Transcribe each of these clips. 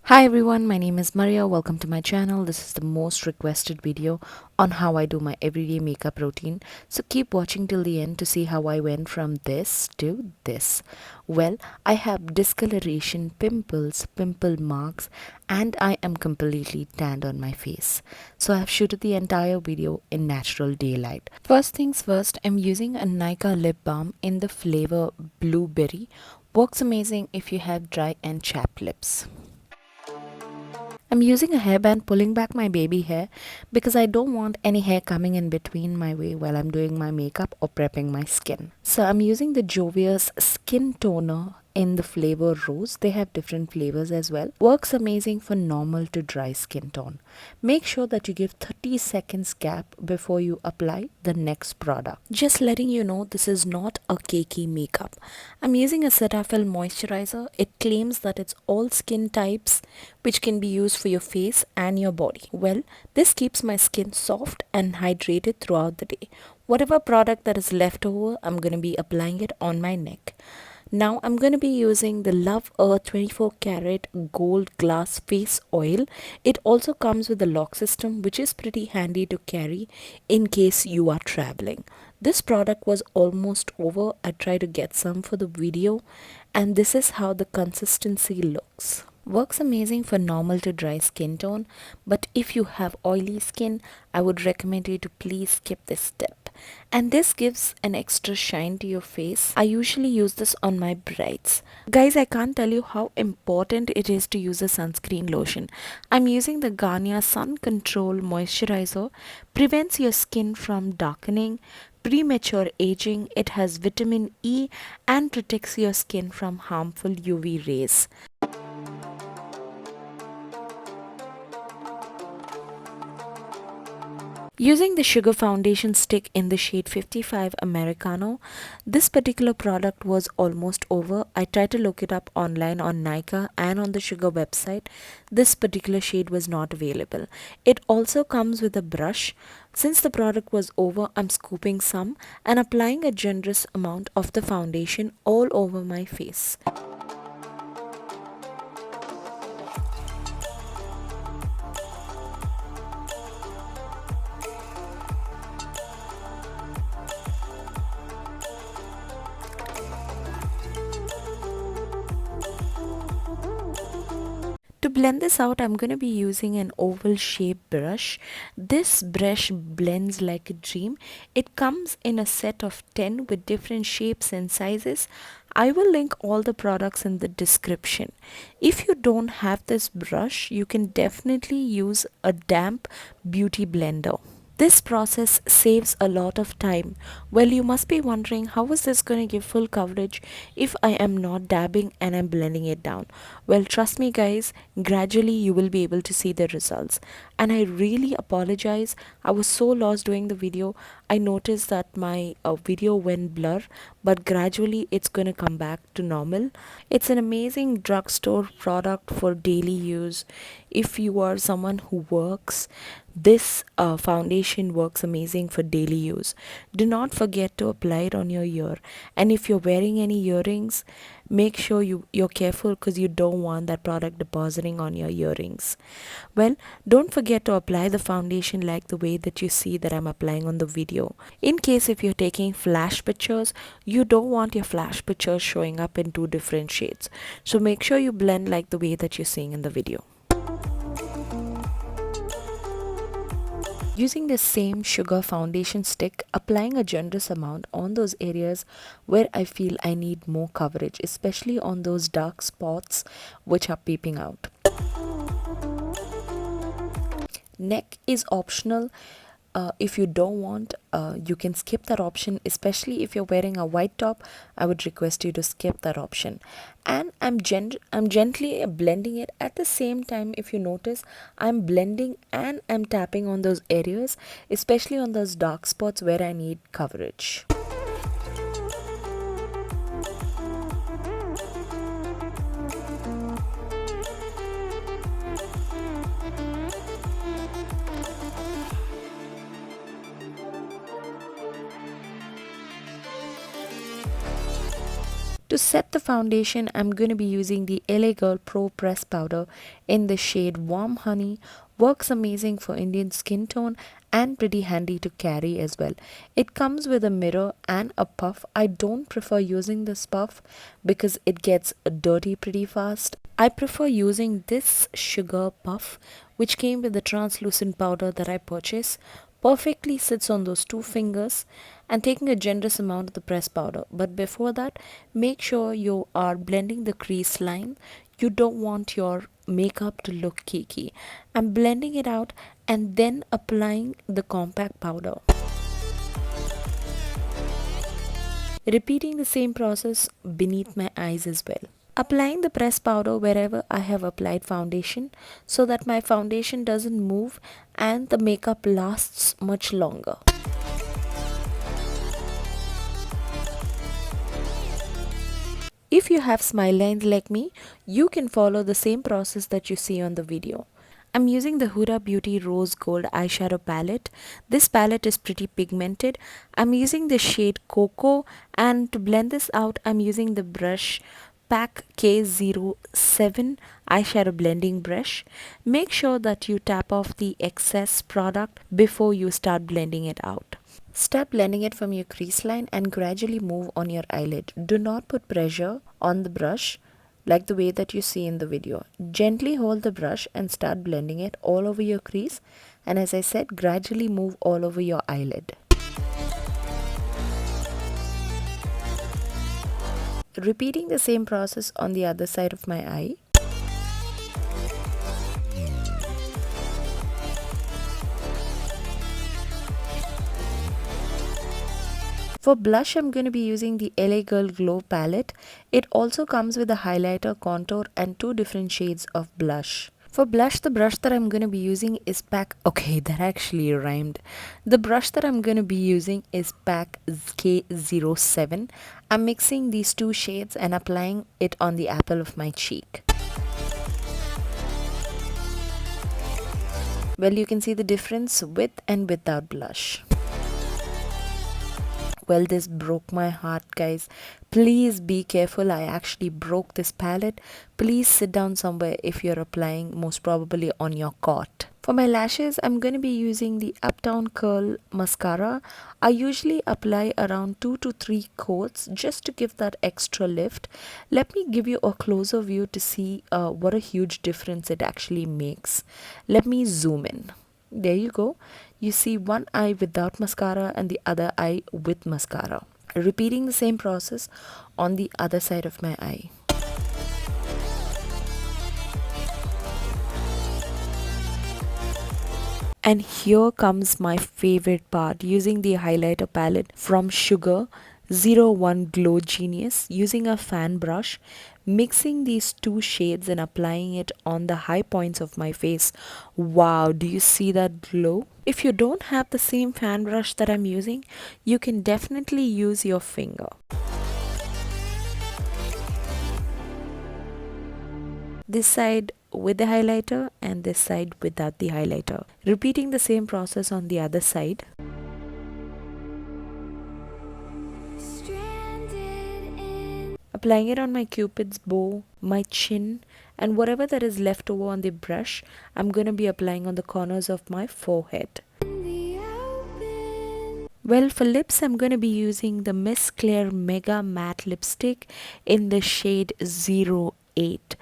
Hi everyone, my name is Maria. Welcome to my channel. This is the most requested video on how I do my everyday makeup routine. So keep watching till the end to see how I went from this to this. Well, I have discoloration, pimples, pimple marks, and I am completely tanned on my face. So I have shooted the entire video in natural daylight. First things first, I'm using a Nykaa lip balm in the flavor blueberry. Works amazing if you have dry and chapped lips. I'm using a hairband pulling back my baby hair because I don't want any hair coming in between my way while I'm doing my makeup or prepping my skin. So I'm using the Jovees skin toner in the flavor rose. They have different flavors as well. Works amazing for normal to dry skin tone. Make sure that you give 30 seconds gap before you apply the next product. Just letting you know, this is not a cakey makeup. I'm using a Cetaphil moisturizer. It claims that it's all skin types which can be used for your face and your body. Well, this keeps my skin soft and hydrated throughout the day. Whatever product that is left over, I'm going to be applying it on my neck. Now I'm going to be using the Love Earth 24 karat gold glass face oil. It also comes with a lock system, which is pretty handy to carry in case you are traveling. This product was almost over. I tried to get some for the video, and this is how the consistency looks. Works amazing for normal to dry skin tone, but if you have oily skin, I would recommend you to please skip this step. And this gives an extra shine to your face. I usually use this on my brides. Guys, I can't tell you how important it is to use a sunscreen lotion. I'm using the Garnier Sun Control Moisturizer. Prevents your skin from darkening, premature aging. It has vitamin E and protects your skin from harmful UV rays. Using the sugar foundation stick in the shade 55 Americano, this particular product was almost over. I tried to look it up online on Nykaa and on the sugar website. This particular shade was not available. It also comes with a brush. Since the product was over, I'm scooping some and applying a generous amount of the foundation all over my face. To blend this out, I'm going to be using an oval shaped brush. This brush blends like a dream. It comes in a set of 10 with different shapes and sizes. I will link all the products in the description. If you don't have this brush, you can definitely use a damp beauty blender. This process saves a lot of time. Well, you must be wondering, how is this going to give full coverage if I am not dabbing and I'm blending it down? Well, trust me guys, gradually you will be able to see the results. And I really apologize. I was so lost doing the video. I noticed that my video went blur, but gradually it's going to come back to normal. It's an amazing drugstore product for daily use. If you are someone who works, this foundation works amazing for daily use. Do not forget to apply it on your ear. And if you're wearing any earrings, make sure you're careful because you don't want that product depositing on your earrings. Well, don't forget to apply the foundation like the way that you see that I'm applying on the video. In case if you're taking flash pictures, you don't want your flash pictures showing up in two different shades. So make sure you blend like the way that you're seeing in the video. Using the same sugar foundation stick, applying a generous amount on those areas where I feel I need more coverage, especially on those dark spots which are peeping out. Neck is optional. If you don't want, you can skip that option, especially if you're wearing a white top. I would request you to skip that option. And I'm gently blending it at the same time. If you notice, I'm blending and I'm tapping on those areas, especially on those dark spots where I need coverage. To To set the foundation, I'm going to be using the LA Girl Pro Press Powder in the shade Warm Honey. Works amazing for Indian skin tone and pretty handy to carry as well. It comes with a mirror and a puff. I don't prefer using this puff because it gets dirty pretty fast. I prefer using this sugar puff which came with the translucent powder that I purchased. Perfectly sits on those two fingers and taking a generous amount of the pressed powder. But before that, make sure you are blending the crease line. You don't want your makeup to look cakey. I'm blending it out and then applying the compact powder. Repeating the same process beneath my eyes as well. Applying the pressed powder wherever I have applied foundation so that my foundation doesn't move and the makeup lasts much longer. If you have smile lines like me, you can follow the same process that you see on the video. I'm using the Huda Beauty Rose Gold eyeshadow palette. This palette is pretty pigmented. I'm using the shade Cocoa, and to blend this out, I'm using the brush Pack K07 eyeshadow blending brush. Make sure that you tap off the excess product before you start blending it out. Start blending it from your crease line and gradually move on your eyelid. Do not put pressure on the brush like the way that you see in the video. Gently hold the brush and start blending it all over your crease, and as I said, gradually move all over your eyelid. Repeating the same process on the other side of my eye. For blush, I'm going to be using the LA Girl Glow palette. It also comes with a highlighter, contour and two different shades of blush. For blush, the brush that I'm going to be using is okay, that actually rhymed. The brush that I'm going to be using is Pack K07. I'm mixing these two shades and applying it on the apple of my cheek. Well, you can see the difference with and without blush. Well, this broke my heart, guys. Please be careful. I actually broke this palette. Please sit down somewhere if you're applying, most probably on your cot. For my lashes, I'm going to be using the Uptown Curl Mascara. I usually apply around 2 to 3 coats just to give that extra lift. Let me give you a closer view to see what a huge difference it actually makes. Let me zoom in. There you go. You see one eye without mascara and the other eye with mascara. Repeating the same process on the other side of my eye. And here comes my favorite part, using the highlighter palette from Sugar 01 Glow Genius, using a fan brush, mixing these two shades and applying it on the high points of my face. Wow, do you see that glow? If you don't have the same fan brush that I'm using, you can definitely use your finger. This side with the highlighter and this side without the highlighter. Repeating the same process on the other side. Applying it on my cupid's bow, my chin, and whatever that is left over on the brush, I'm going to be applying on the corners of my forehead. Well, for lips, I'm going to be using the Miss Claire Mega Matte Lipstick in the shade 08.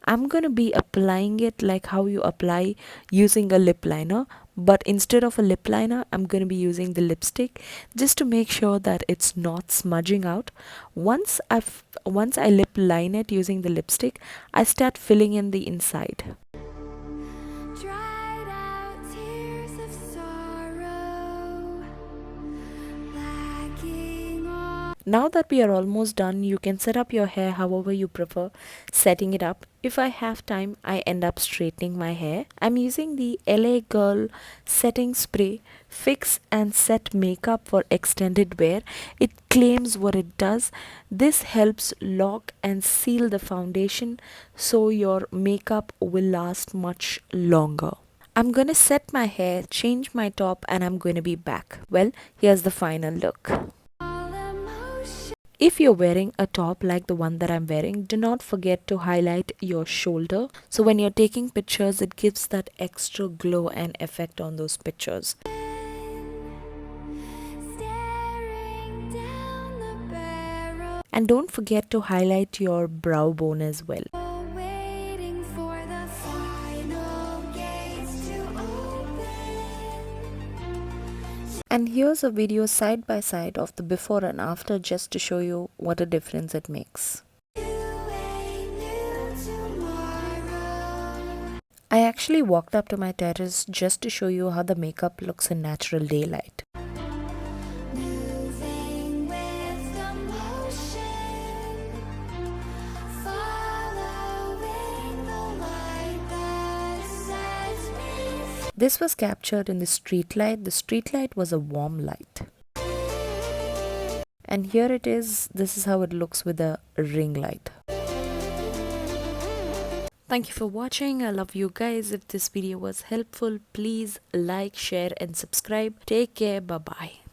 I'm going to be applying it like how you apply using a lip liner, but instead of a lip liner, I'm going to be using the lipstick just to make sure that it's not smudging out. Once I lip line it using the lipstick, I start filling in the inside. Now that we are almost done, you can set up your hair however you prefer setting it up. If I have time, I end up straightening my hair. I'm using the LA Girl Setting Spray Fix and Set Makeup for extended wear. It claims what it does. This helps lock and seal the foundation so your makeup will last much longer. I'm gonna set my hair, change my top, and I'm gonna be back. Well, here's the final look. If you're wearing a top like the one that I'm wearing, do not forget to highlight your shoulder. So when you're taking pictures, it gives that extra glow and effect on those pictures. And don't forget to highlight your brow bone as well. And here's a video side by side of the before and after, just to show you what a difference it makes. I actually walked up to my terrace just to show you how the makeup looks in natural daylight. This was captured in the street light. The street light was a warm light. And here it is. This is how it looks with a ring light. Thank you for watching. I love you guys. If this video was helpful, please like, share and subscribe. Take care. Bye-bye.